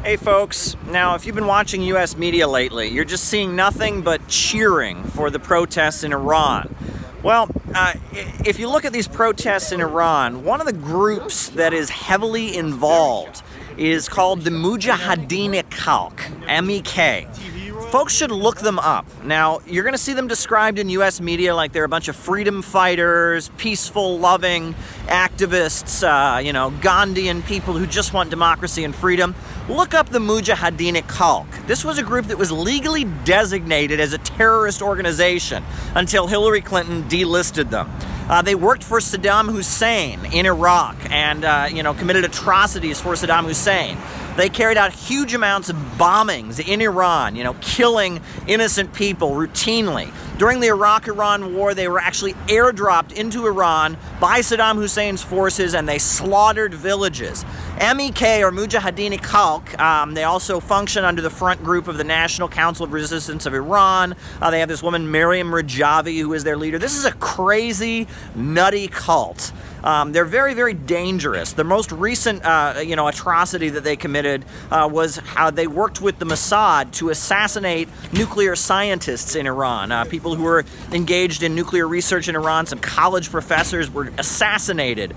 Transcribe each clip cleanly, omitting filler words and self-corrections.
Hey folks, now if you've been watching US media lately, you're just seeing nothing but cheering for the protests in Iran. Well, if you look at these protests in Iran, one of the groups that is heavily involved is called the Mujahideen Khalq, MEK. Folks should look them up. Now, you're going to see them described in US media like they're a bunch of freedom fighters, peaceful, loving activists, Gandhian people who just want democracy and freedom. Look up the Mujahideen Khalq. This was a group that was legally designated as a terrorist organization until Hillary Clinton delisted them. They worked for Saddam Hussein in Iraq and, committed atrocities for Saddam Hussein. They carried out huge amounts of bombings in Iran, killing innocent people routinely. During the Iraq-Iran war, they were actually airdropped into Iran by Saddam Hussein's forces, and they slaughtered villages. MEK, or Mujahideen Khalq, they also function under the front group of the National Council of Resistance of Iran. They have this woman, Maryam Rajavi, who is their leader. This is a crazy, nutty cult. They're very, very dangerous. The most recent, atrocity that they committed was how they worked with the Mossad to assassinate nuclear scientists in Iran. People who were engaged in nuclear research in Iran, some college professors were assassinated.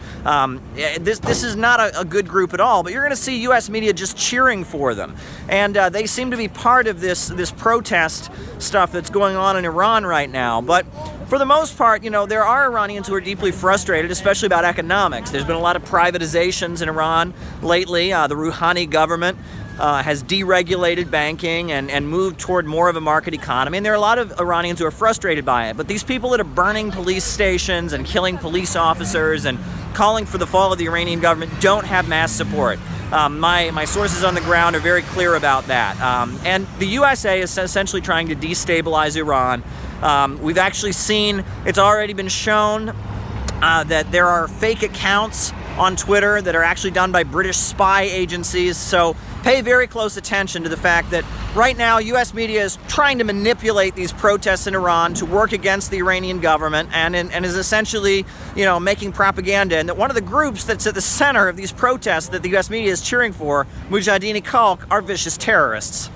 This is not a good group at all, but you're going to see U.S. media just cheering for them. And they seem to be part of this protest stuff that's going on in Iran right now. But for the most part, there are Iranians who are deeply frustrated, especially about economics. There's been a lot of privatizations in Iran lately. The Rouhani government has deregulated banking and moved toward more of a market economy. And there are a lot of Iranians who are frustrated by it. But these people that are burning police stations and killing police officers and calling for the fall of the Iranian government don't have mass support. My sources on the ground are very clear about that. And the USA is essentially trying to destabilize Iran. We've actually seen, it's already been shown that there are fake accounts on Twitter that are actually done by British spy agencies. So pay very close attention to the fact that right now US media is trying to manipulate these protests in Iran to work against the Iranian government and is essentially, making propaganda. And that one of the groups that's at the center of these protests that the US media is cheering for, Mujahideen Khalq, are vicious terrorists.